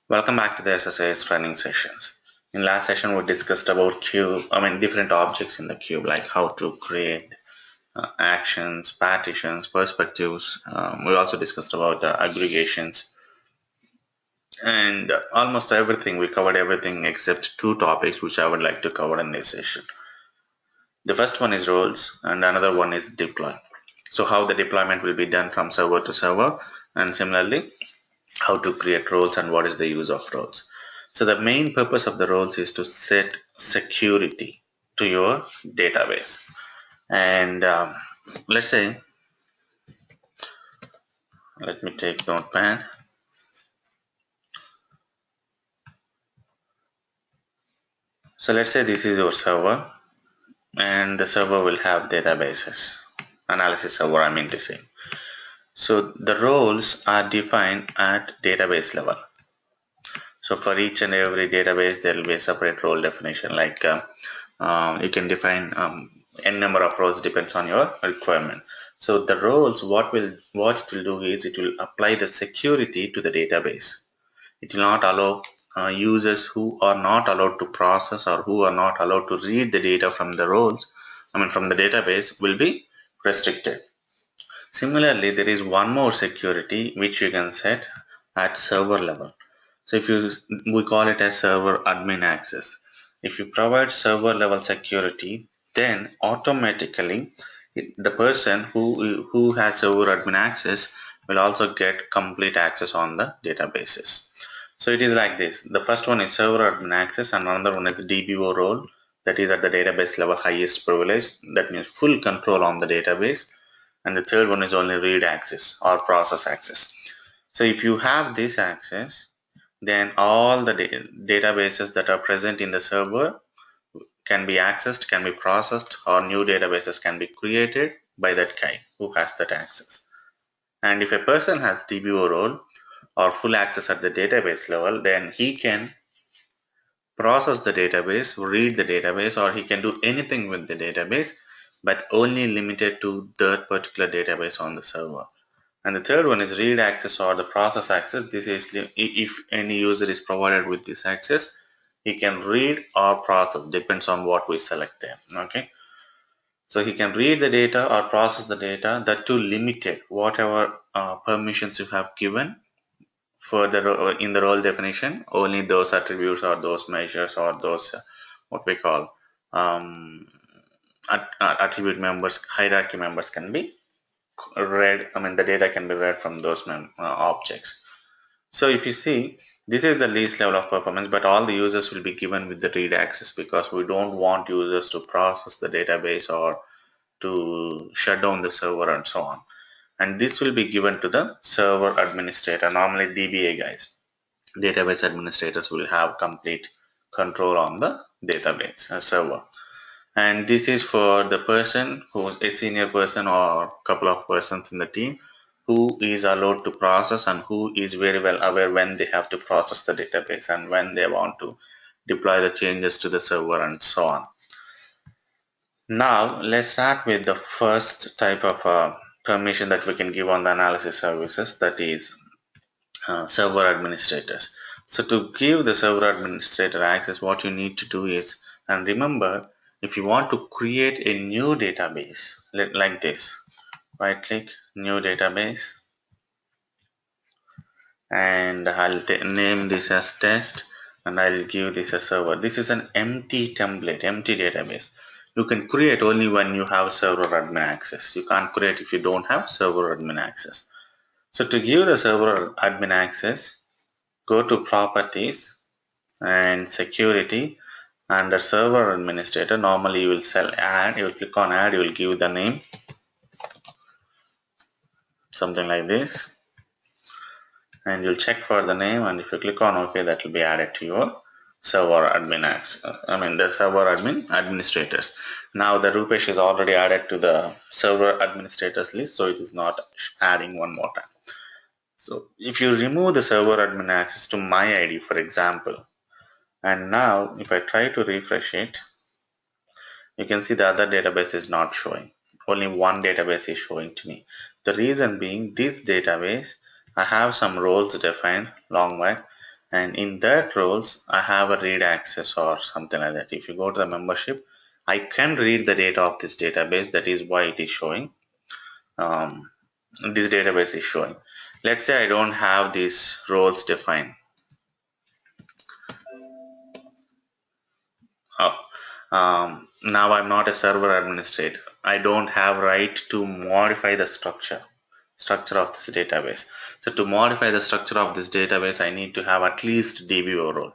Welcome back to the SSAS training sessions. In last session, we discussed about different objects in the cube, like how to create actions, partitions, perspectives. We also discussed about aggregations and almost everything. We covered everything except two topics, which I would like to cover in this session. The first one is roles, and another one is deploy. So how the deployment will be done from server to server, and similarly how to create roles and what is the use of roles. So the main purpose of the roles is to set security to your database. And let's say, let me take Notepad. So let's say this is your server, and the server will have databases, analysis server, I mean to say. So the roles are defined at database level. So for each and every database, there will be a separate role definition. Like you can define n number of roles depends on your requirement. So the roles, what it will do is it will apply the security to the database. It will not allow users who are not allowed to process or who are not allowed to read the data from the roles, from the database, will be restricted. Similarly, there is one more security which you can set at server level. So we call it as server admin access. If you provide server level security, then automatically the person who has server admin access will also get complete access on the databases. So it is like this. The first one is server admin access, and another one is DBO role, that is at the database level highest privilege. That means full control on the database. And the third one is only read access or process access. So if you have this access, then all the databases that are present in the server can be accessed, can be processed, or new databases can be created by that guy who has that access. And if a person has DBO role or full access at the database level, then he can process the database, read the database, or he can do anything with the database, but only limited to that particular database on the server. And the third one is read access or the process access. This is if any user is provided with this access, he can read or process, depends on what we select there. Okay, so he can read the data or process the data, that too limited, whatever permissions you have given for the in the role definition. Only those attributes or those measures or those what we call um, attribute members, hierarchy members can be read. The data can be read from those objects. So if you see, this is the least level of performance, but all the users will be given with the read access, because we don't want users to process the database or to shut down the server and so on. And this will be given to the server administrator, normally DBA guys. Database administrators will have complete control on the database server. And this is for the person who's a senior person or a couple of persons in the team who is allowed to process and who is very well aware when they have to process the database and when they want to deploy the changes to the server and so on. Now let's start with the first type of permission that we can give on the analysis services, that is server administrators. So to give the server administrator access, what you need to do is, and remember, if you want to create a new database like this, right click new database, and I'll name this as test, and I'll give this a server. This is an empty template, empty database. You can create only when you have server admin access. You can't create if you don't have server admin access. So to give the server admin access, go to properties and security. Under server administrator, normally you will add, you will click on add, you will give the name, something like this, and you'll check for the name, and if you click on OK, that will be added to your server admin access. The server admin administrators. Now the Rupesh is already added to the server administrators list, so it is not adding one more time. So if you remove the server admin access to my ID, for example, and now if I try to refresh it, you can see the other database is not showing. Only one database is showing to me. The reason being, this database, I have some roles defined long back, and in that roles I have a read access or something like that. If you go to the membership, I can read the data of this database. That is why it is showing. Um, this database is showing. Let's say I don't have these roles defined. Oh, now I'm not a server administrator. I don't have right to modify the structure of this database. So to modify the structure of this database, I need to have at least DBO role.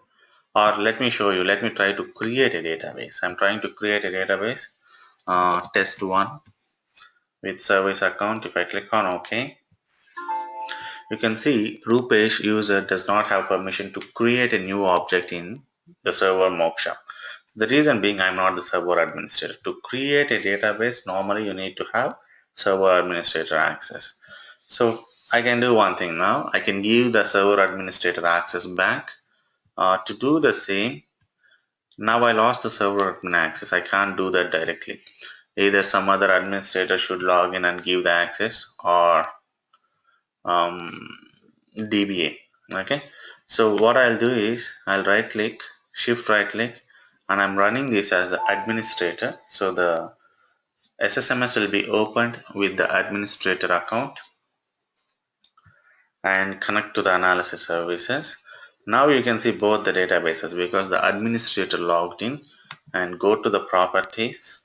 Or let me show you. Let me try to create a database. I'm trying to create a database. Test one with service account. If I click on OK, you can see Rupesh user does not have permission to create a new object in the server Moksha. The reason being I'm not the server administrator. To create a database, normally you need to have server administrator access. So I can do one thing now. I can give the server administrator access back. To do the same, now I lost the server admin access. I can't do that directly. Either some other administrator should log in and give the access, or um, DBA. Okay. So what I'll do is I'll right click, shift right click, and I'm running this as the administrator. So the SSMS will be opened with the administrator account and connect to the analysis services. Now you can see both the databases because the administrator logged in, and go to the properties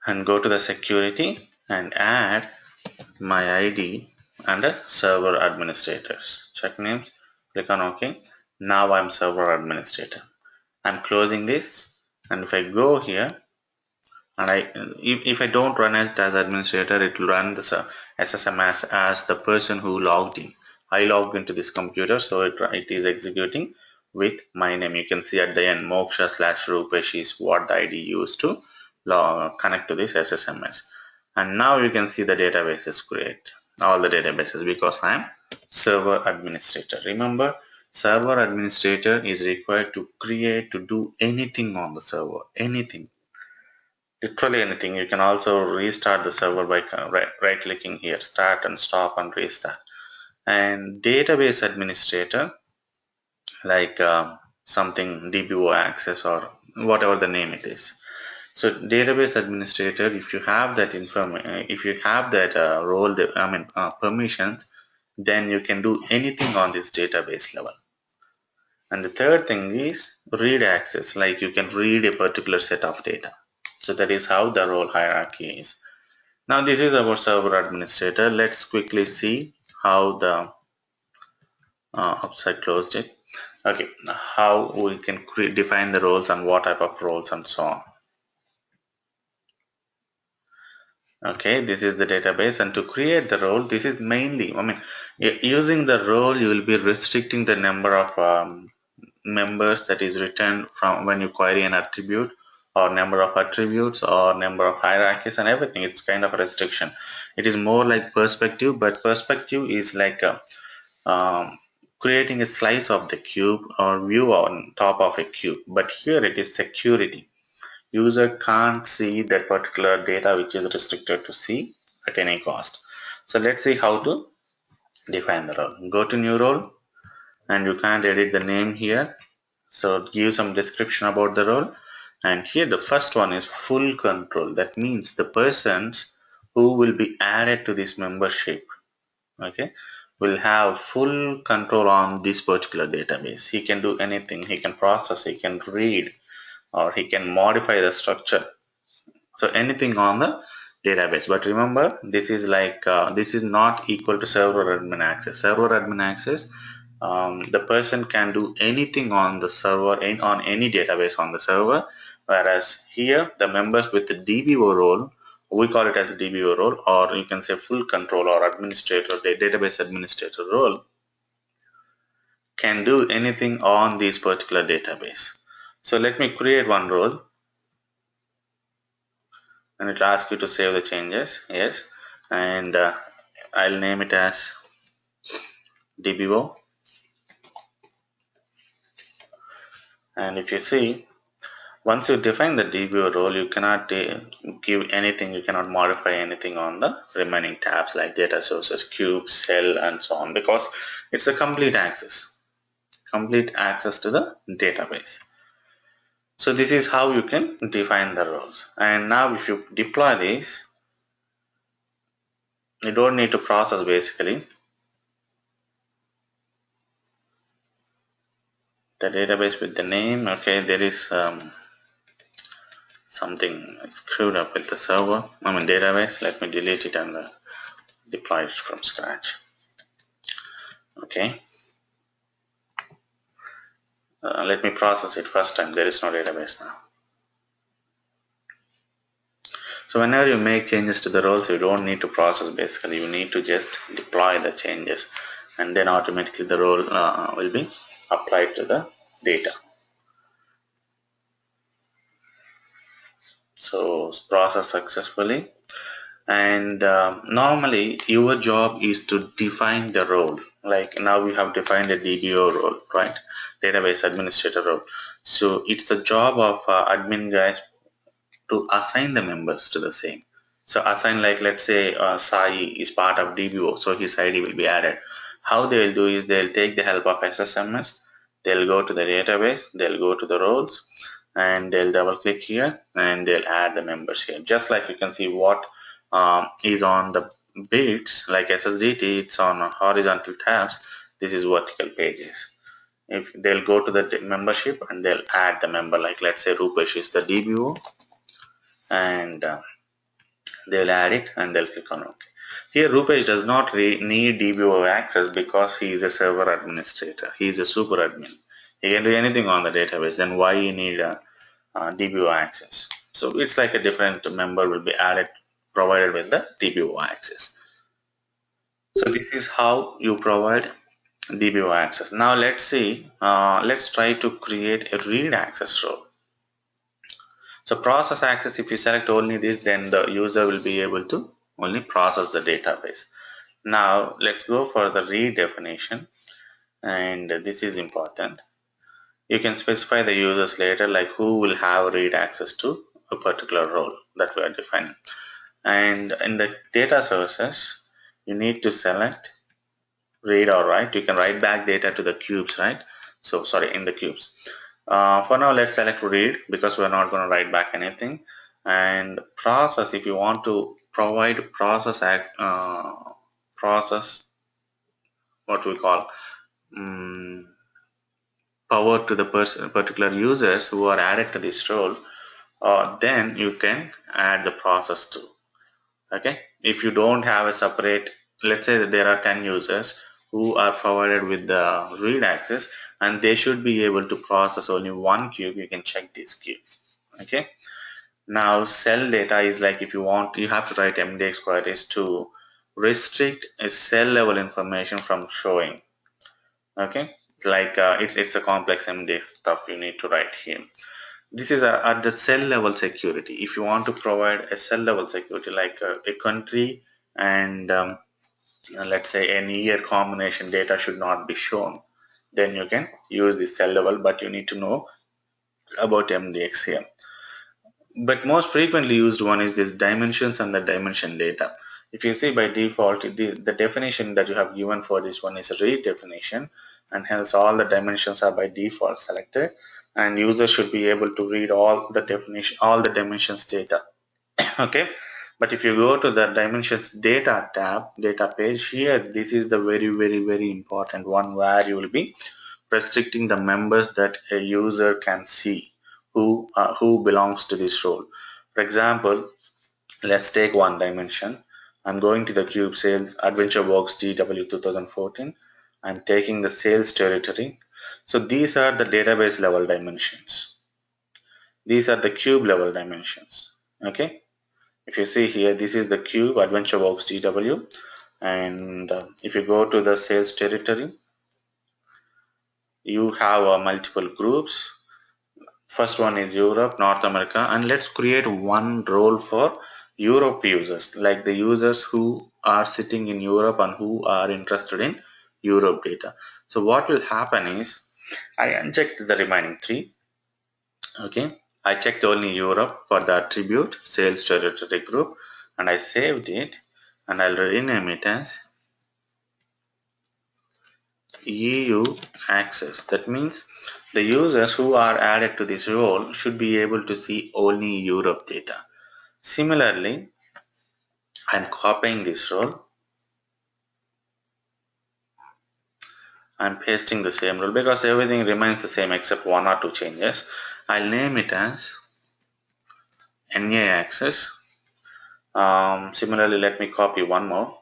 and go to the security and add my ID under server administrators. Check names, click on OK. Now I'm server administrator. I'm closing this, and if I go here, and if I don't run it as administrator, it will run the SSMS as the person who logged in. I logged into this computer, so it is executing with my name. You can see at the end Moksha slash Rupesh is what the ID used to connect to this SSMS. And now you can see the databases create all the databases because I am server administrator. Remember, server administrator is required to create, to do anything on the server, anything, literally anything. You can also restart the server by right clicking here, start and stop and restart. And database administrator, like something DBO access or whatever the name it is. So database administrator, if you have that if you have that role, permissions, then you can do anything on this database level. And the third thing is read access, like you can read a particular set of data. So that is how the role hierarchy is. Now this is our server administrator. Let's quickly see how the oops, I closed it. Okay, how we can define the roles and what type of roles and so on. Okay, this is the database, and to create the role, this is mainly, using the role, you will be restricting the number of members that is returned from when you query an attribute, or number of attributes, or number of hierarchies, and everything. It's kind of a restriction. It is more like perspective, but perspective is like creating a slice of the cube or view on top of a cube. But here it is security. User can't see that particular data which is restricted to see at any cost. So let's see how to define the role. Go to new role, and you can't edit the name here. So give some description about the role. And here the first one is full control. That means the persons who will be added to this membership, okay, will have full control on this particular database. He can do anything. He can process, he can read, or he can modify the structure. So anything on the database. But remember, this is like this is not equal to server admin access. Server admin access, the person can do anything on the server, on any database on the server, whereas here the members with the DBO role, we call it as a DBO role, or you can say full control or administrator, database administrator role, can do anything on this particular database. So let me create one role, and it will ask you to save the changes. Yes, and I'll name it as DBO. And if you see, Once you define the DBO role, you cannot give anything, you cannot modify anything on the remaining tabs like data sources, cube, cell, and so on, because it's a complete access to the database. So this is how you can define the roles. And now if you deploy these, you don't need to process basically. The database with the name, okay, there is something screwed up with the server, database. Let me delete it and deploy it from scratch. Okay, let me process it first time. There is no database now. So whenever you make changes to the roles, you don't need to process basically. You need to just deploy the changes, and then automatically the role will be applied to the data. So process successfully. And normally your job is to define the role. Like now we have defined a DBO role, right? Database administrator role. So it's the job of admin guys to assign the members to the same. So assign, like let's say Sai is part of DBO, so his ID will be added. How they'll do is they'll take the help of SSMS, they'll go to the database, they'll go to the roles, and they'll double click here and they'll add the members here. Just like you can see what is on the bits, like SSDT, it's on horizontal tabs. This is vertical pages. If they'll go to the membership and they'll add the member, like let's say Rupesh is the DBO, and they'll add it and they'll click on OK. Here Rupesh does not need DBO access because he is a server administrator. He is a super admin. He can do anything on the database. Then why you need a DBO access? So it's like a different member will be added provided with the DBO access. So this is how you provide DBO access. Now let's see, let's try to create a read access role. So process access, if you select only this, then the user will be able to only process the database. Now let's go for the read definition, and this is important. You can specify the users later, like who will have read access to a particular role that we are defining. And in the data sources, you need to select read or write. You can write back data to the cubes, right? So sorry, in the cubes. For now, let's select read because we're not going to write back anything. And process, if you want to provide process, what we call power to the particular users who are added to this role, then you can add the process too. Okay, if you don't have a separate, let's say that there are 10 users who are provided with the read access and they should be able to process only one cube, you can check this cube. Okay, now cell data is like, if you want, you have to write MDX queries to restrict a cell level information from showing. Okay, like it's a complex MDX stuff you need to write here. This is at the cell level security. If you want to provide a cell level security, like a country and let's say an year combination data should not be shown, then you can use the cell level, but you need to know about MDX here. But most frequently used one is this dimensions and the dimension data. If you see by default, the definition that you have given for this one is a read definition, and hence all the dimensions are by default selected, and user should be able to read all the dimensions data. Okay, but if you go to the dimensions data tab, data page here, this is the very important one where you will be restricting the members that a user can see who belongs to this role. For example, let's take one dimension. I'm going to the cube sales adventure box GW 2014. I'm taking the sales territory. So these are the database level dimensions. These are the cube level dimensions. Okay, if you see here, this is the cube adventure box GW, and if you go to the sales territory, you have multiple groups. First one is Europe, North America, and let's create one role for Europe users, like the users who are sitting in Europe and who are interested in Europe data. So what will happen is I inject the remaining three. Okay, I checked only Europe for the attribute sales territory group and I saved it and I'll rename it as EU access. That means the users who are added to this role should be able to see only Europe data. Similarly, I'm copying this role. I'm pasting the same role because everything remains the same except one or two changes. I'll name it as NA access. Similarly, let me copy one more.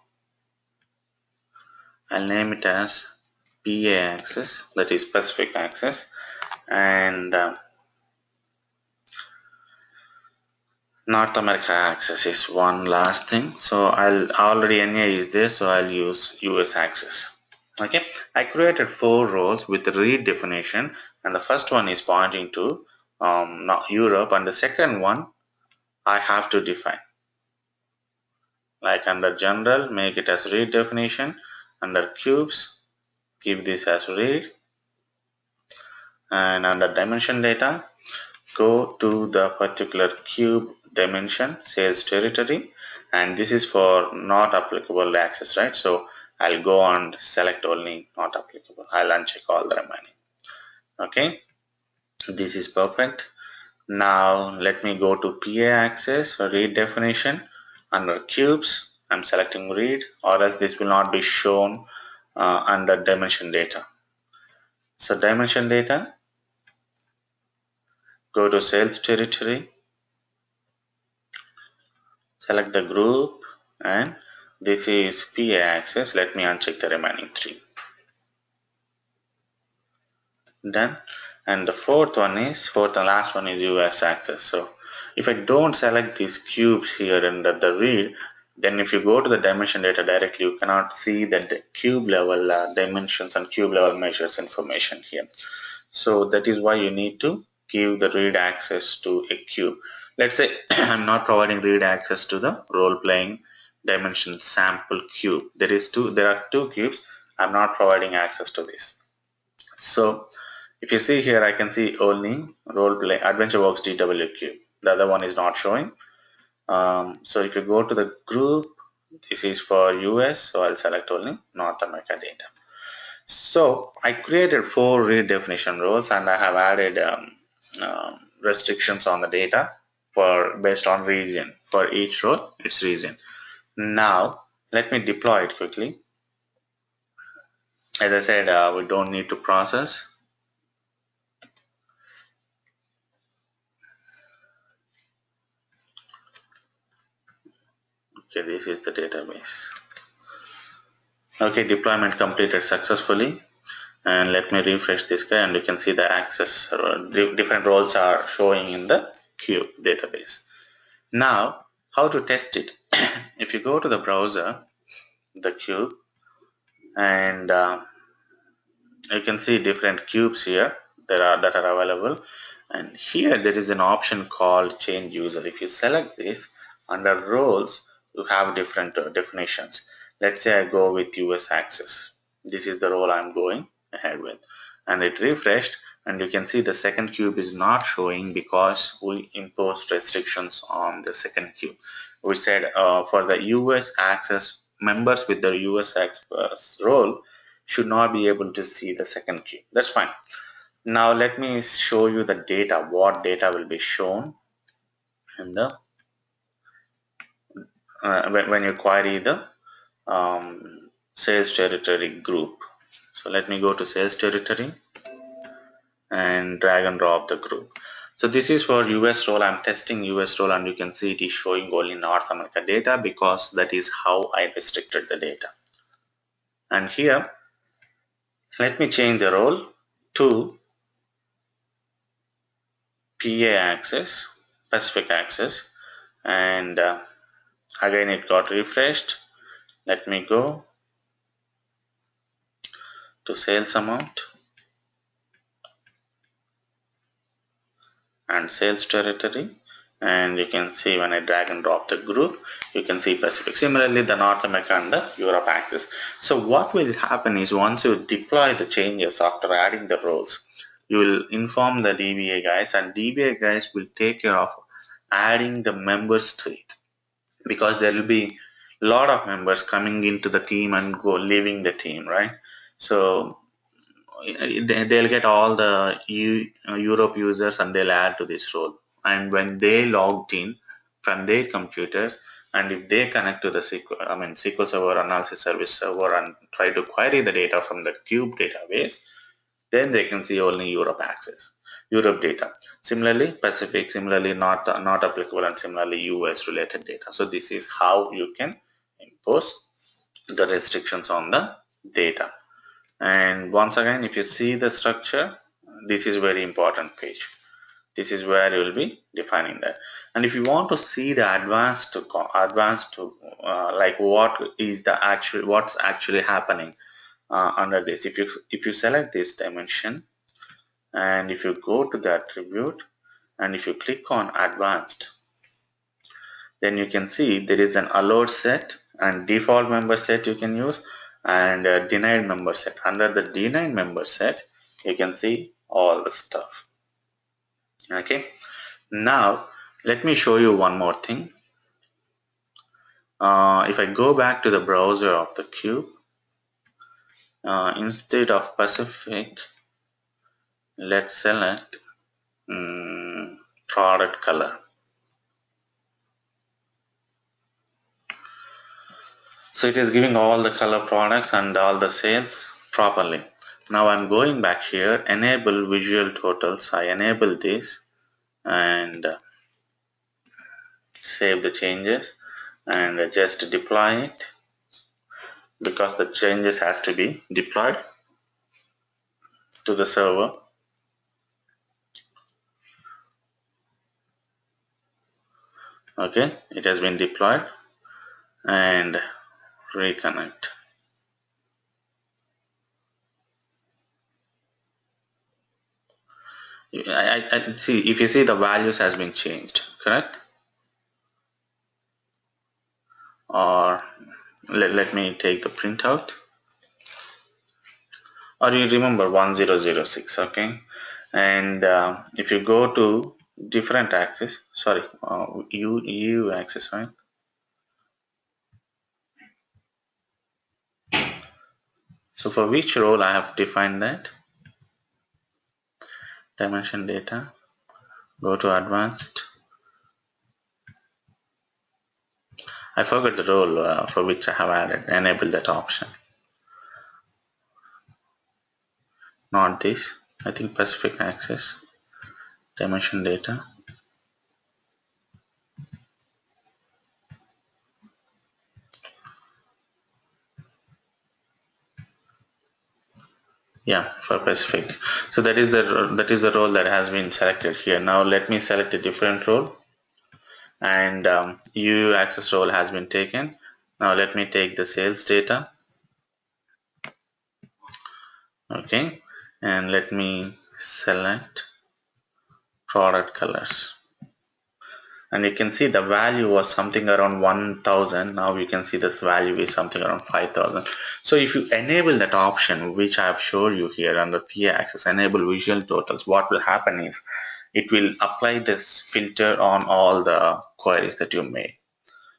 I'll name it as PA access, that is Pacific access, and North America access is one last thing. So I'll already NA is there, so I'll use US access. Okay, I created 4 roles with read definition, and the first one is pointing to not Europe, and the second one I have to define. Like under general, make it as read definition. Under cubes, give this as read, and under dimension data, go to the particular cube dimension sales territory, and this is for not applicable access, right? So I'll go and select only not applicable. I'll uncheck all the remaining. Okay, this is perfect. Now let me go to PA access for read definition. Under cubes, I'm selecting read, or else this will not be shown under dimension data. So dimension data, go to sales territory, select the group, and this is PA access. Let me uncheck the remaining 3. Done. And the fourth and last one is US access. So if I don't select these cubes here under the read, then if you go to the dimension data directly, you cannot see the cube level dimensions and cube level measures information here. So that is why you need to give the read access to a cube. Let's say I'm not providing read access to the role playing dimension sample cube. There are 2 cubes. I'm not providing access to this. So if you see here, I can see only role play AdventureWorks DW cube. The other one is not showing. So if you go to the group, this is for US, so I'll select only North America data. So I created 4 read definition roles, and I have added restrictions on the data for based on region. For each role, its region. Now let me deploy it quickly. As I said, we don't need to process. Okay, this is the database. Okay, deployment completed successfully, and let me refresh this guy, and you can see the access different roles are showing in the cube database. Now how to test it? If you go to the browser, the cube, and you can see different cubes here that are available, and here there is an option called change user. If you select this, under roles you have different definitions. Let's say I go with US access. This is the role I'm going ahead with, and it refreshed, and you can see the second cube is not showing because we imposed restrictions on the second cube. We said for the US access members with the US access role should not be able to see the second cube. That's fine. Now let me show you the data, what data will be shown in the when you query the sales territory group. So let me go to sales territory and drag and drop the group. So this is for US role. I'm testing US role, and you can see it is showing only North America data because that is how I restricted the data. And here let me change the role to PA access, Pacific access, and again it got refreshed. Let me go to sales amount and sales territory, and you can see when I drag and drop the group, you can see Pacific. Similarly, the North America and the Europe access. So what will happen is once you deploy the changes after adding the roles, you will inform the DBA guys, and DBA guys will take care of adding the members to it, because there will be a lot of members coming into the team and go leaving the team, right? So they'll get all the Europe users and they'll add to this role. And when they logged in from their computers, and if they connect to the SQL Server analysis service server and try to query the data from the Cube database, then they can see only Europe access, Europe data. Similarly, Pacific, similarly not applicable, and similarly US related data. So this is how you can impose the restrictions on the data. And once again, if you see the structure, this is very important page. This is where you will be defining that. And if you want to see the advanced like what's actually happening under this, if you select this dimension, and if you go to the attribute, and if you click on advanced, then you can see there is an allowed set and default member set you can use, and a denied member set. Under the denied member set, you can see all the stuff. Okay, now let me show you one more thing. If I go back to the browser of the Cube, instead of Pacific, let's select product color. So it is giving all the color products and all the sales properly. Now I'm going back here, enable visual totals. I enable this and save the changes and just deploy it, because the changes has to be deployed to the server. Okay, it has been deployed, and reconnect. I see, if you see, the values has been changed, correct? Or let me take the printout, or you remember 1006. Okay, and if you go to different axis, sorry, EU axis, right? So for which role I have defined that dimension data, go to advanced. I forgot the role for which I have added, enabled that option. Not this, I think Pacific axis, dimension data. Yeah, for Pacific. So that is the role that has been selected here. Now let me select a different role, and EU access role has been taken. Now let me take the sales data. Okay, and let me select product colors, and you can see the value was something around 1000. Now you can see this value is something around 5000. So if you enable that option which I have showed you here under PA access, enable visual totals, what will happen is it will apply this filter on all the queries that you made.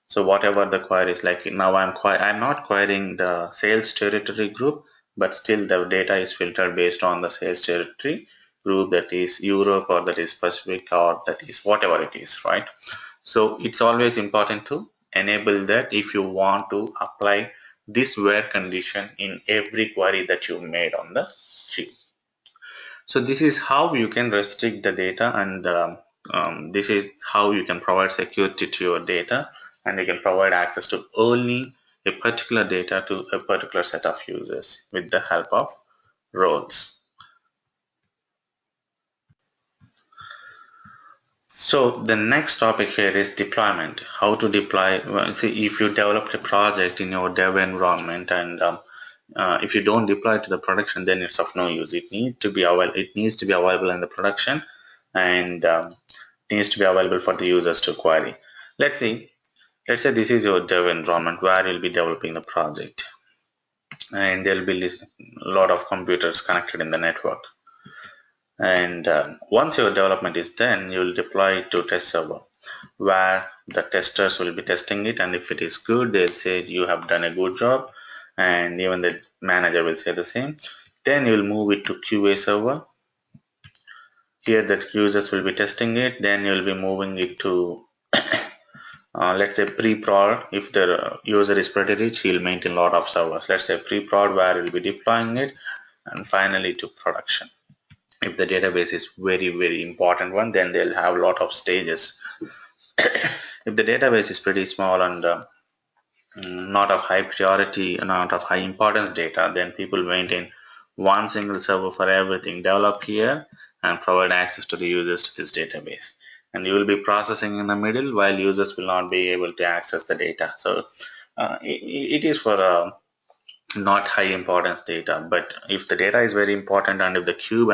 So whatever the queries, like now I'm not querying the sales territory group, but still the data is filtered based on the sales territory group, that is Europe or that is Pacific or that is whatever it is, right? So it's always important to enable that if you want to apply this where condition in every query that you made on the sheet. So this is how you can restrict the data, and this is how you can provide security to your data, and you can provide access to only a particular data to a particular set of users with the help of roles. So the next topic here is deployment. How to deploy. Well, see, if you developed a project in your dev environment, and if you don't deploy it to the production, then it's of no use. It needs to be available in the production, and needs to be available for the users to query. Let's say this is your dev environment where you'll be developing the project, and there'll be a lot of computers connected in the network. And once your development is done, you will deploy it to test server where the testers will be testing it, and if it is good, they'll say you have done a good job, and even the manager will say the same. Then you'll move it to QA server. Here that users will be testing it. Then you'll be moving it to let's say pre-prod. If the user is pretty rich, he'll maintain a lot of servers. Let's say pre-prod where he'll be deploying it, and finally to production. If the database is very important one, then they'll have a lot of stages. If the database is pretty small and not of high priority, not of high importance data, then people maintain one single server for everything. Develop here and provide access to the users to this database. And you will be processing in the middle while users will not be able to access the data. So it is for not high importance data. But if the data is very important and if the cube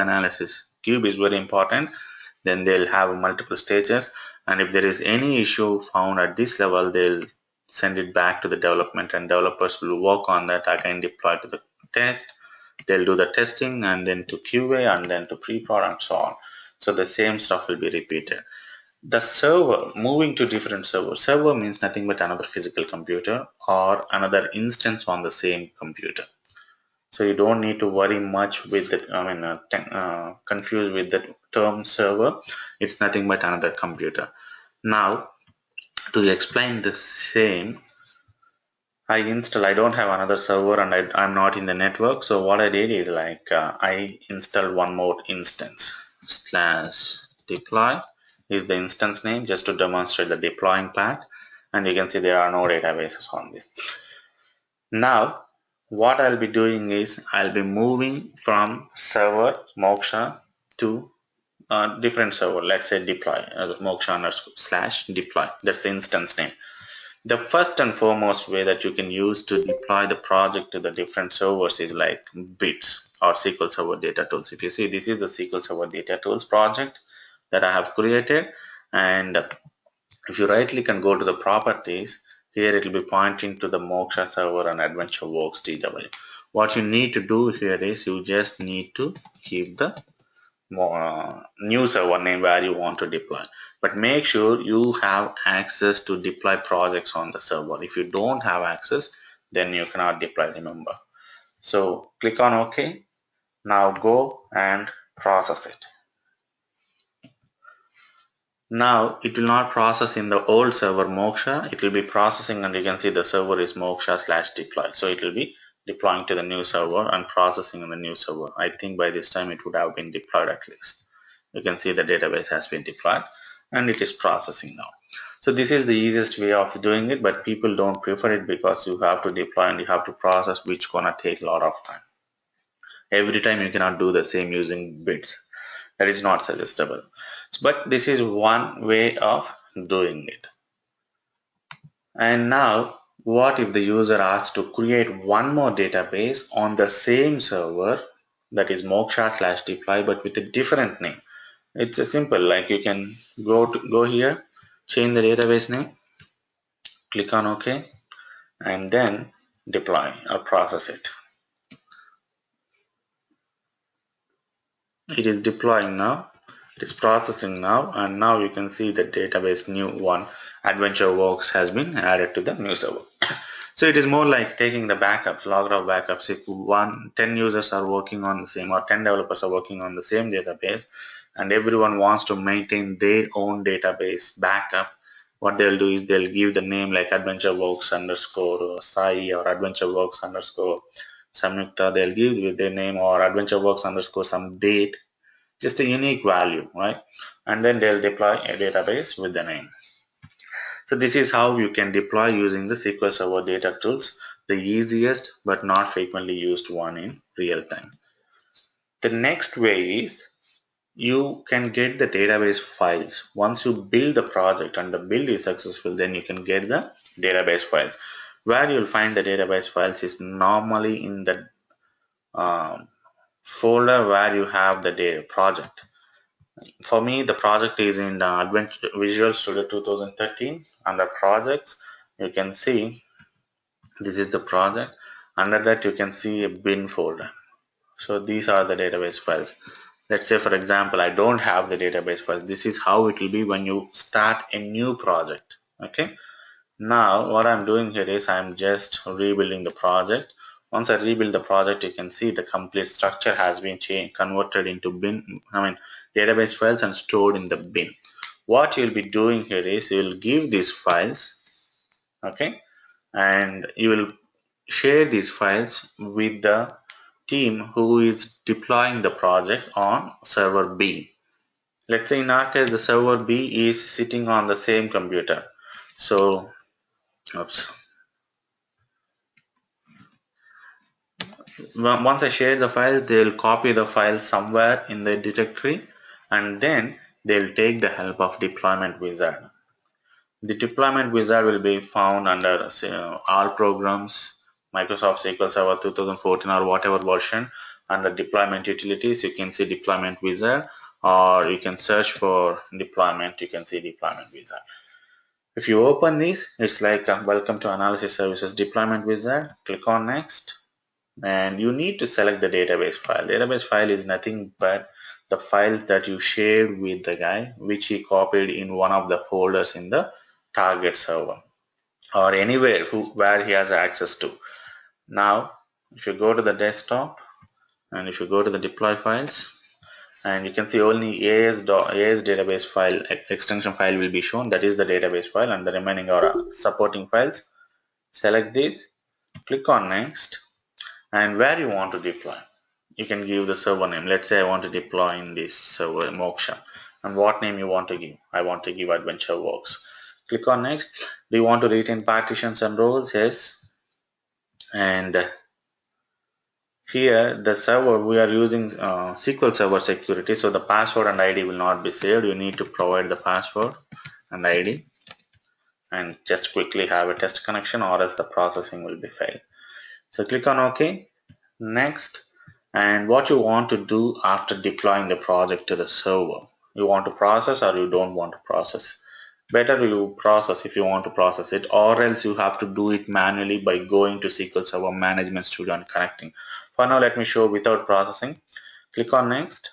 is very important, then they'll have multiple stages, and if there is any issue found at this level, they'll send it back to the development, and developers will work on that again, deploy to the test. They'll do the testing and then to QA and then to pre-prod and so on. So the same stuff will be repeated. The server, moving to different server means nothing but another physical computer or another instance on the same computer. So you don't need to worry much with the, confused with the term server. It's nothing but another computer. Now, to explain the same, I don't have another server and I'm not in the network. So what I did is like I installed one more instance. Slash deploy is the instance name just to demonstrate the deploying part. And you can see there are no databases on this. Now, what I'll be doing is I'll be moving from server Moksha to a different server. Let's say deploy Moksha underscore slash deploy. That's the instance name. The first and foremost way that you can use to deploy the project to the different servers is like bits or SQL Server Data Tools. If you see, this is the SQL Server Data Tools project that I have created, and if you right click and go to the properties, here it will be pointing to the Moksha server and AdventureWorks DW. What you need to do here is you just need to keep the new server name where you want to deploy. But make sure you have access to deploy projects on the server. If you don't have access, then you cannot deploy, remember. So click on OK. Now go and process it. Now it will not process in the old server Moksha. It will be processing, and you can see the server is Moksha slash deploy. So it will be deploying to the new server and processing in the new server. I think by this time it would have been deployed at least. You can see the database has been deployed and it is processing now. So this is the easiest way of doing it, but people don't prefer it because you have to deploy and you have to process, which gonna take a lot of time. Every time you cannot do the same using bits. That is not suggestible. But this is one way of doing it. And now, what if the user asks to create one more database on the same server, that is Moksha slash deploy, but with a different name? It's a simple, like you can go here, change the database name, click on OK, and then deploy or process it. It is deploying now, it is processing now, and now you can see the database new one, AdventureWorks, has been added to the new server. So it is more like taking the backups, log of backups. If 10 users are working on the same, or 10 developers are working on the same database, and everyone wants to maintain their own database backup, what they'll do is they'll give the name like AdventureWorks underscore Sai or AdventureWorks underscore Samyukta. They'll give with their name or AdventureWorks underscore some date, just a unique value, right? And then they'll deploy a database with the name. So this is how you can deploy using the SQL Server Data Tools, the easiest but not frequently used one in real time. The next way is you can get the database files. Once you build the project and the build is successful, then you can get the database files. Where you'll find the database files is normally in the folder where you have the data project. For me, the project is in Visual Studio 2013. Under projects, you can see this is the project. Under that, you can see a bin folder. So these are the database files. Let's say for example I don't have the database file. This is how it will be when you start a new project. Okay, now what I'm doing here is I'm just rebuilding the project. Once I rebuild the project, you can see the complete structure has been changed, converted into database files and stored in the bin. What you'll be doing here is you will give these files, okay, and you will share these files with the team who is deploying the project on server B. Let's say in our case the server B is sitting on the same computer. So oops. Once I share the files, they'll copy the files somewhere in the directory, and then they'll take the help of deployment wizard. The deployment wizard will be found under all programs, Microsoft SQL Server 2014 or whatever version. Under deployment utilities, you can see deployment wizard, or you can search for deployment, you can see deployment wizard. If you open this, it's like welcome to analysis services deployment wizard. Click on next, and you need to select the database file. Database file is nothing but the files that you shared with the guy, which he copied in one of the folders in the target server or anywhere where he has access to. Now if you go to the desktop and if you go to the deploy files, and you can see only AS database file extension file will be shown, that is the database file, and the remaining are supporting files. Select this, click on next, and where you want to deploy, you can give the server name. Let's say I want to deploy in this server Moksha, and what name you want to give? I want to give AdventureWorks. Click on next. Do you want to retain partitions and roles? Yes. And here the server we are using SQL Server security, so the password and ID will not be saved. You need to provide the password and ID and just quickly have a test connection, or else the processing will be failed. So click on OK. Next, and what you want to do after deploying the project to the server. You want to process or you don't want to process. Better you process if you want to process it, or else you have to do it manually by going to SQL Server Management Studio and connecting. For now, let me show without processing. Click on next.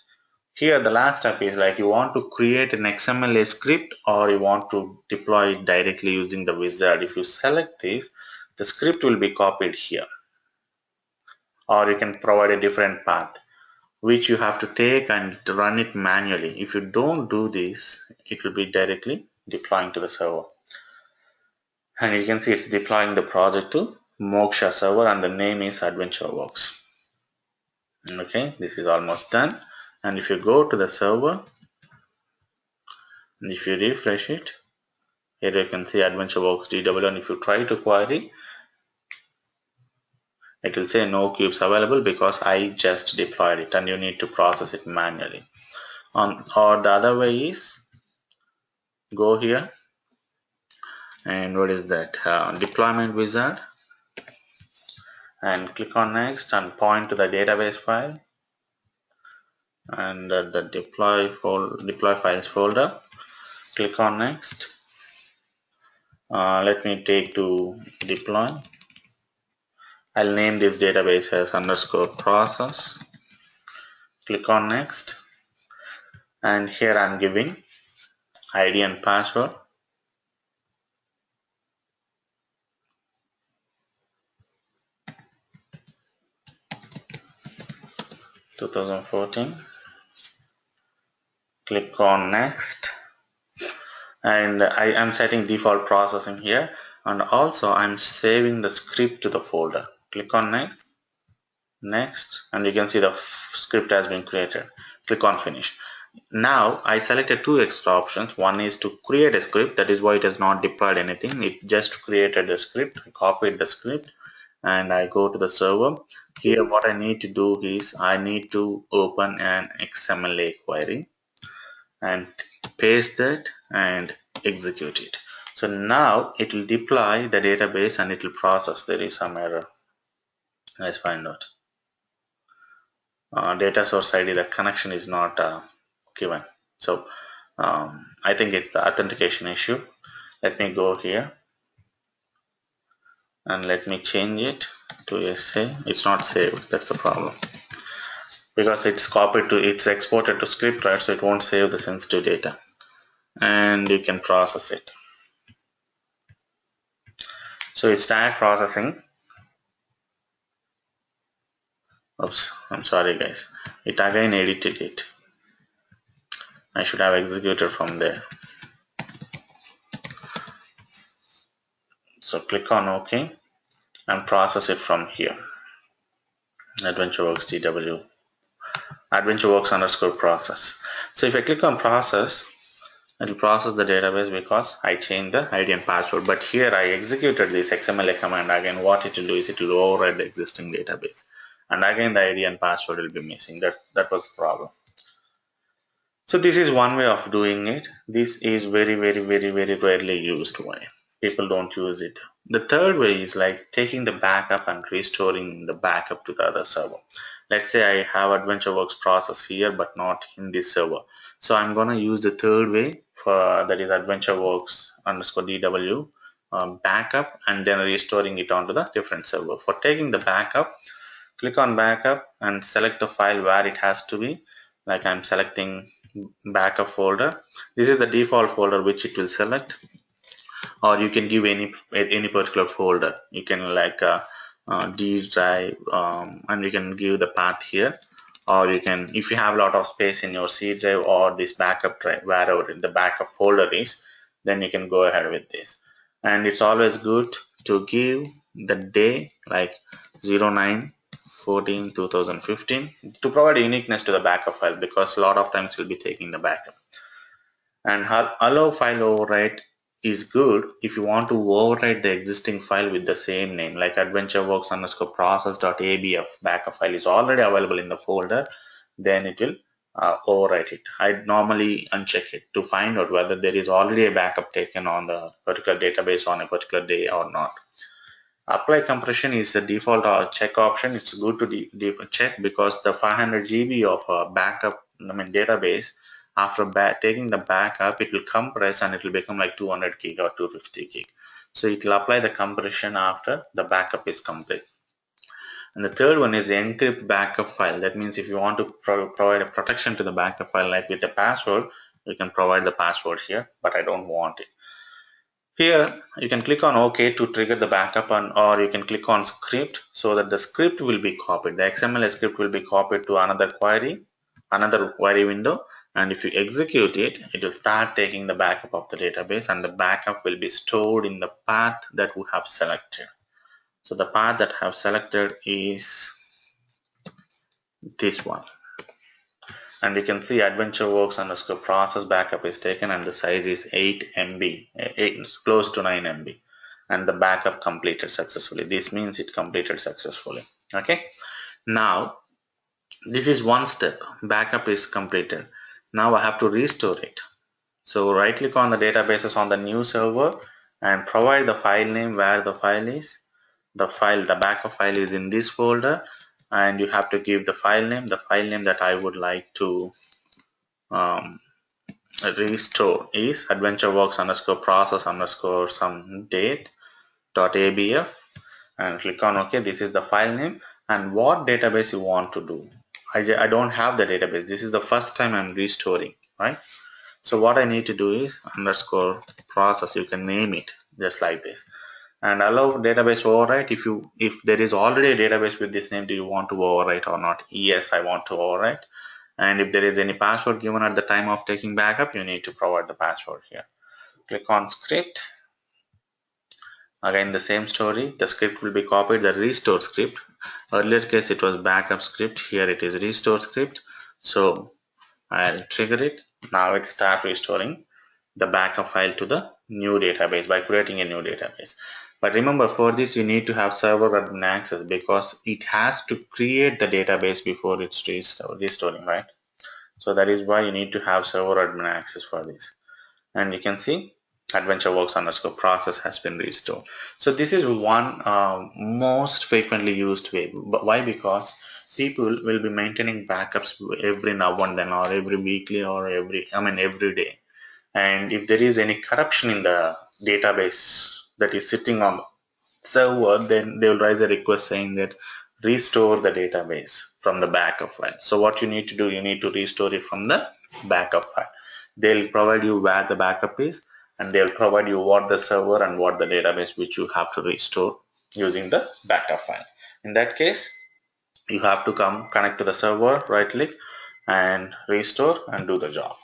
Here the last step is like you want to create an XML script or you want to deploy it directly using the wizard. If you select this, the script will be copied here, or you can provide a different path which you have to take and run it manually. If you don't do this, it will be directly deploying to the server. And you can see it's deploying the project to Moksha server and the name is AdventureWorks. Okay, this is almost done. And if you go to the server and if you refresh it, here you can see AdventureWorks DW, and if you try to query, it will say no cubes available because I just deployed it and you need to process it manually. Or the other way is go here and what is that deployment wizard and click on next and point to the database file and the deploy files folder. Click on next. Let me take to deploy. I'll name this database as underscore process. Click on next, and here I'm giving ID and password. (2014). Click on next, and I am setting default processing here, and also I'm saving the script to the folder. Click on next, and you can see the script has been created. Click on finish. Now I selected two extra options. One is to create a script, that is why it has not deployed anything, it just created the script, copied the script, and I go to the server. Here what I need to do is I need to open an XML query and paste that and execute it. So now it will deploy the database and it will process. There is some error. Let's find out. Data source ID, the connection is not given. So I think it's the authentication issue. Let me go here and let me change it to SA. It's not saved, that's the problem. because it's exported to script, right? So it won't save the sensitive data, and you can process it. So it start processing. Oops, I'm sorry guys. It again edited it. I should have executed from there. So click on OK and process it from here. AdventureWorks DW, AdventureWorks underscore process. So if I click on process, it will process the database because I changed the ID and password. But here I executed this XML command again. What it will do is it will override the existing database. And again the ID and password will be missing. That was the problem. So this is one way of doing it. This is very rarely used. Why? People don't use it. The third way is like taking the backup and restoring the backup to the other server. Let's say I have AdventureWorks process here, but not in this server. So I'm gonna use the third way for that is AdventureWorks underscore DW backup and then restoring it onto the different server. For taking the backup, click on backup and select the file where it has to be. Like I'm selecting backup folder. This is the default folder which it will select, or you can give any particular folder. You can like D drive, and you can give the path here, or you can, if you have a lot of space in your C drive or this backup drive, wherever the backup folder is, then you can go ahead with this. And it's always good to give the day like 09/14/2015 to provide uniqueness to the backup file, because a lot of times you'll be taking the backup. And allow file overwrite is good if you want to overwrite the existing file with the same name, like adventureworks underscore process.abf backup file is already available in the folder, then it will overwrite it. I normally uncheck it to find out whether there is already a backup taken on the particular database on a particular day or not. Apply compression is the default check option. It's good to check because the 500 GB of backup, database, after taking the backup, it will compress and it will become like 200 gig or 250 gig. So it will apply the compression after the backup is complete. And the third one is the encrypt backup file. That means if you want to provide a protection to the backup file, like with the password, you can provide the password here, but I don't want it. Here you can click on OK to trigger the backup, or you can click on script so that the script will be copied. The XML script will be copied to another query window, and if you execute it, it will start taking the backup of the database, and the backup will be stored in the path that we have selected. So the path that I have selected is this one. And you can see AdventureWorks underscore process backup is taken and the size is 8 MB, close to 9 MB, and the backup completed successfully. This means it completed successfully. Okay, now this is one step. Backup is completed. Now I have to restore it. So right click on the databases on the new server and provide the file name where the file is. The backup file is in this folder, and you have to give the file name. The file name that I would like to um, restore is adventureworks underscore process underscore some date dot abf, and click on OK. This is the file name and what database you want to do. I don't have the database. This is the first time I'm restoring, right? So what I need to do is underscore process. You can name it just like this, and allow database overwrite. If there is already a database with this name, do you want to overwrite or not? Yes, I want to overwrite. And if there is any password given at the time of taking backup, you need to provide the password here. Click on script. Again the same story, the script will be copied, the restore script. Earlier case it was backup script, here it is restore script. So I'll trigger it. Now it start restoring the backup file to the new database by creating a new database. But remember, for this you need to have server admin access, because it has to create the database before it's restoring, right? So that is why you need to have server admin access for this. And you can see adventureworks underscore process has been restored. So this is one most frequently used way. But why? Because people will be maintaining backups every now and then, or every weekly, or every day. And if there is any corruption in the database that is sitting on the server, then they will raise a request saying that restore the database from the backup file. So what you need to do, you need to restore it from the backup file. They'll provide you where the backup is, and they'll provide you what the server and what the database which you have to restore using the backup file. In that case, you have to connect to the server, right click and restore and do the job.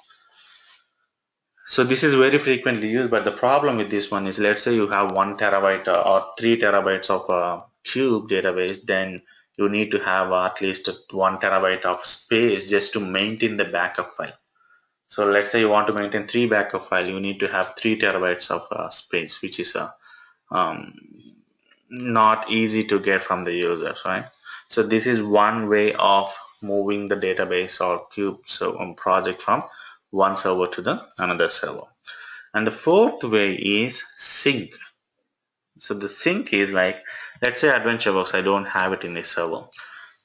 So this is very frequently used, but the problem with this one is, let's say you have 1 terabyte or 3 terabytes of cube database, then you need to have at least 1 terabyte of space just to maintain the backup file. So let's say you want to maintain 3 backup files, you need to have 3 terabytes of space, which is um, not easy to get from the users, right? So this is one way of moving the database or cube project from one server to the another server. And the fourth way is sync. So the sync is like, let's say AdventureWorks, I don't have it in this server.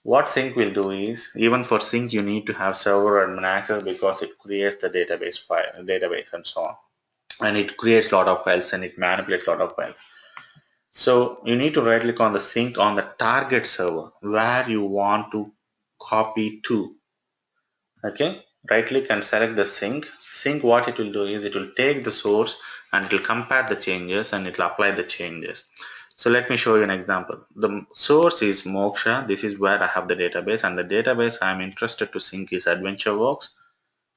What sync will do is, even for sync, you need to have server admin access because it creates the database and so on. And it creates a lot of files and it manipulates a lot of files. So you need to right click on the sync on the target server where you want to copy to. Okay, right click and select the sync. What it will do is, it will take the source and it will compare the changes and it will apply the changes. So let me show you an example. The source is Moksha. This is where I have the database, and the database I am interested to sync is AdventureWorks.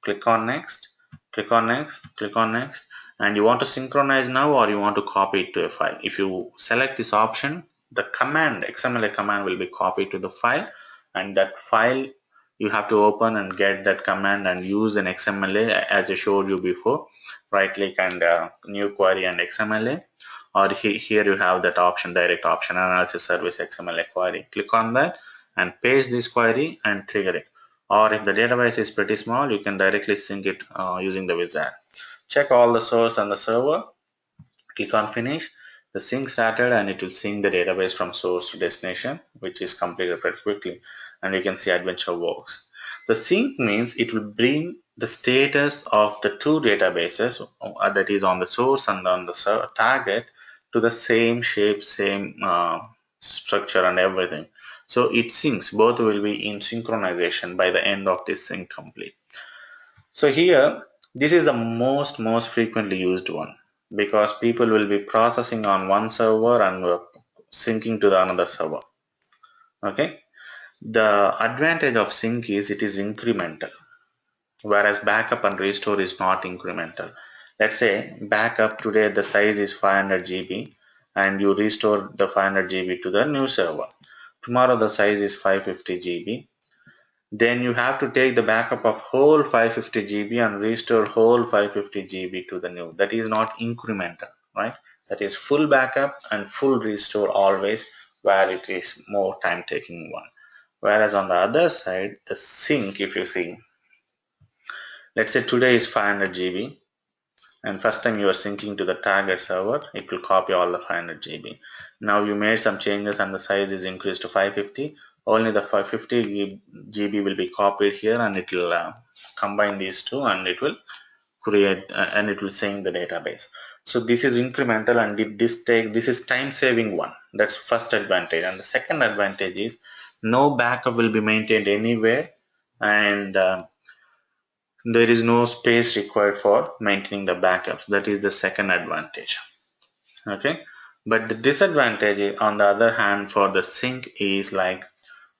Click on next, click on next, click on next, and you want to synchronize now or you want to copy it to a file. If you select this option, the command XML command will be copied to the file, and that file you have to open and get that command and use an XMLA as I showed you before. Right click and new query and XMLA, or here you have that option, direct option, analysis service XMLA query. Click on that and paste this query and trigger it. Or if the database is pretty small, you can directly sync it using the wizard. Check all the source and the server, click on finish. The sync started and it will sync the database from source to destination, which is completed pretty quickly, and you can see AdventureWorks. The sync means it will bring the status of the two databases, that is on the source and on the target, to the same shape, same structure and everything. So it syncs, both will be in synchronization by the end of this sync complete. So here, this is the most frequently used one, because people will be processing on one server and syncing to the another server. Okay. The advantage of sync is it is incremental, whereas backup and restore is not incremental. Let's say backup today the size is 500 GB and you restore the 500 GB to the new server. Tomorrow the size is 550 GB. Then you have to take the backup of whole 550 GB and restore whole 550 GB to the new. That is not incremental, right? That is full backup and full restore always, where it is more time taking one. Whereas on the other side, the sync, if you see, let's say today is 500 GB and first time you are syncing to the target server, it will copy all the 500 GB. Now you made some changes and the size is increased to 550. Only the 550 GB will be copied here, and it will combine these two and it will create and it will sync the database. So this is incremental, and this is time saving one. That's first advantage. And the second advantage is no backup will be maintained anywhere, and there is no space required for maintaining the backups. That is the second advantage. Okay, but the disadvantage on the other hand for the sync is like,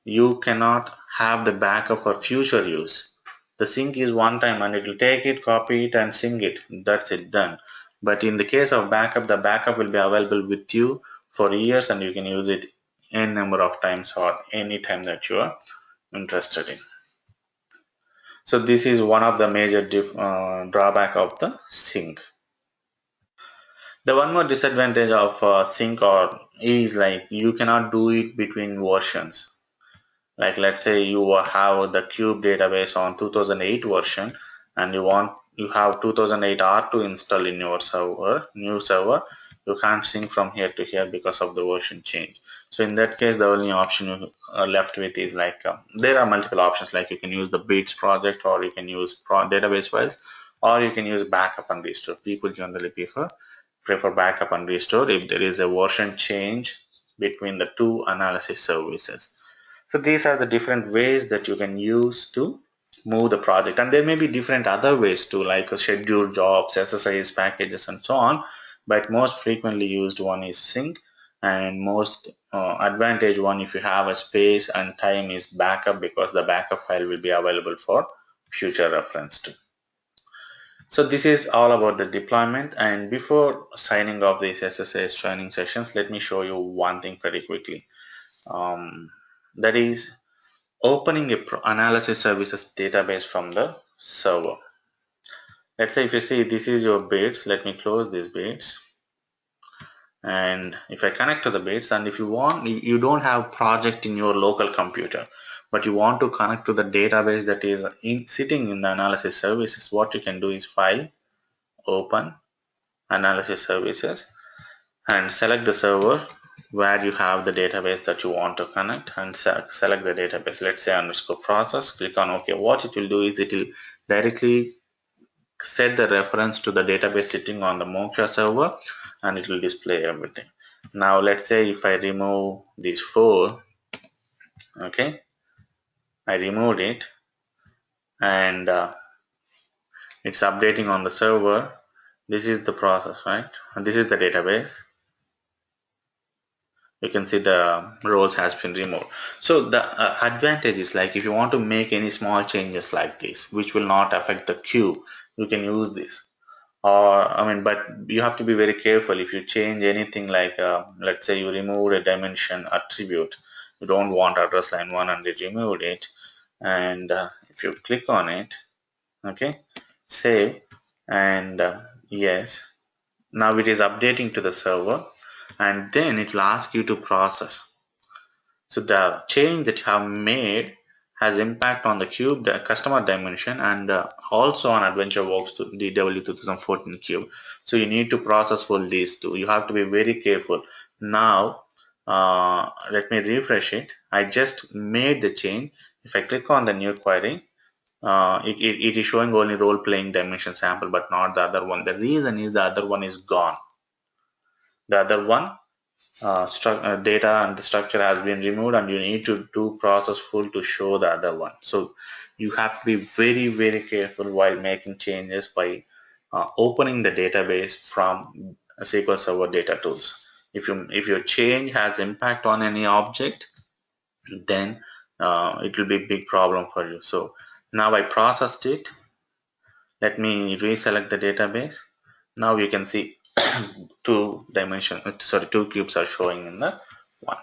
you cannot have the backup for future use. The sync is one time and it will take it, copy it and sync it. That's it, done. But in the case of backup, the backup will be available with you for years and you can use it n number of times or any time that you are interested in. So this is one of the major drawback of the sync. The one more disadvantage of sync or is like, you cannot do it between versions. Like let's say you have the cube database on 2008 version and you have 2008 R2 installed in your new server. You can't sync from here to here because of the version change. So in that case, the only option you are left with is like, there are multiple options, like you can use the bits project, or you can use database files, or you can use backup and restore. People generally prefer backup and restore if there is a version change between the two analysis services. So these are the different ways that you can use to move the project, and there may be different other ways too, like schedule jobs, SSAS packages, and so on. But most frequently used one is sync, and most advantage one, if you have a space and time, is backup, because the backup file will be available for future reference too. So this is all about the deployment. And before signing off these SSAS training sessions, let me show you one thing pretty quickly. That is opening a analysis services database from the server. Let's say if you see this is your bits, let me close these bits. And if I connect to the bits, and if you want, you don't have project in your local computer, but you want to connect to the database that is sitting in the analysis services, what you can do is file, open, analysis services, and select the server where you have the database that you want to connect, and select the database. Let's say underscore process, click on OK. What it will do is it will directly set the reference to the database sitting on the Moksha server, and it will display everything. Now let's say if I remove these four, okay, I removed it, and it's updating on the server. This is the process, right? And this is the database. You can see the roles has been removed. So the advantage is, like, if you want to make any small changes like this which will not affect the queue, you can use this. Or but you have to be very careful. If you change anything, like let's say you removed a dimension attribute, you don't want address line 1 and you removed it, and if you click on it, okay, save, and yes, now it is updating to the server, and then it will ask you to process. So the change that you have made has impact on the cube, the customer dimension, and also on AdventureWorks to DW 2014 cube. So you need to process for these two. You have to be very careful. Now, let me refresh it. I just made the change. If I click on the new query, it is showing only role playing dimension sample, but not the other one. The reason is the other one is gone. The other one, data and the structure has been removed, and you need to do process full to show the other one. So you have to be very careful while making changes by opening the database from SQL Server data tools. If your change has impact on any object, then it will be a big problem for you. So now I processed it. Let me reselect the database. Now you can see two cubes are showing in the one.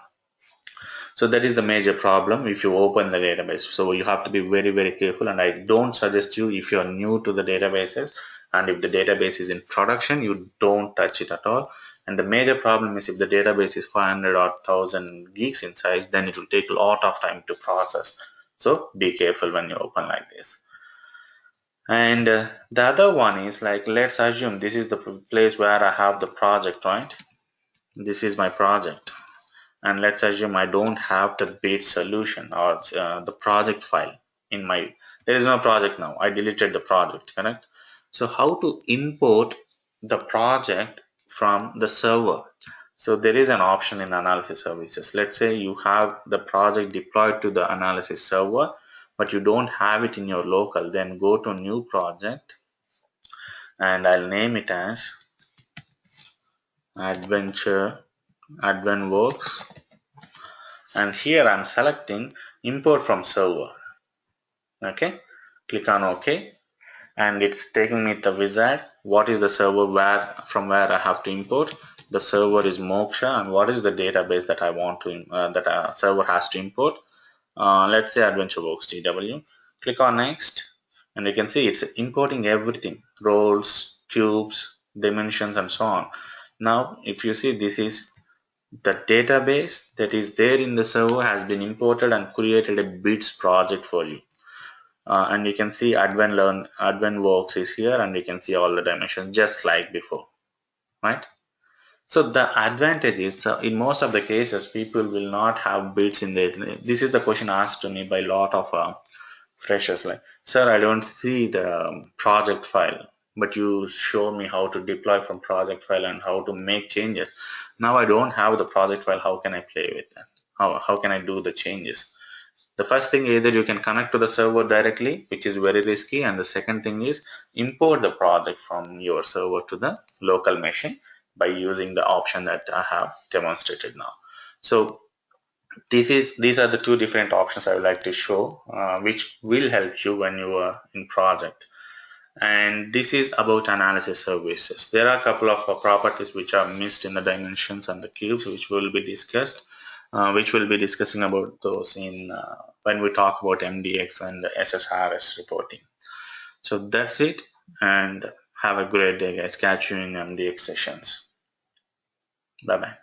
So that is the major problem if you open the database. So you have to be very careful, and I don't suggest you, if you are new to the databases and if the database is in production, you don't touch it at all. And the major problem is, if the database is 500 or 1000 gigs in size, then it will take a lot of time to process. So be careful when you open like this. And the other one is, like, let's assume this is the place where I have the project, right? This is my project, and let's assume I don't have the base solution or the project file in my, there is no project now, I deleted the project, correct? So how to import the project from the server? So there is an option in analysis services. Let's say you have the project deployed to the analysis server, but you don't have it in your local. Then go to new project, and I'll name it as AdventWorks, and here I'm selecting import from server. Okay, click on OK, and it's taking me the wizard. What is the server from where I have to import? The server is Moksha, and what is the database that I want to that a server has to import? Let's say AdventureWorks DW. Click on next, and you can see it's importing everything: roles, cubes, dimensions, and so on. Now if you see, this is the database that is there in the server has been imported and created a bits project for you. And you can see AdventWorks is here, and you can see all the dimensions just like before, right? So the advantage is, in most of the cases, people will not have bits in there. This is the question asked to me by a lot of freshers, like, sir, I don't see the project file, but you show me how to deploy from project file and how to make changes. Now I don't have the project file. How can I play with that? How can I do the changes? The first thing, either you can connect to the server directly, which is very risky, and the second thing is import the project from your server to the local machine by using the option that I have demonstrated now. So these are the two different options I would like to show, which will help you when you are in project. And this is about analysis services. There are a couple of properties which are missed in the dimensions and the cubes, which will be discussed, which we'll be discussing about those in when we talk about MDX and SSRS reporting. So that's it, and have a great day, guys. Catch you in MDX sessions. Bye bye.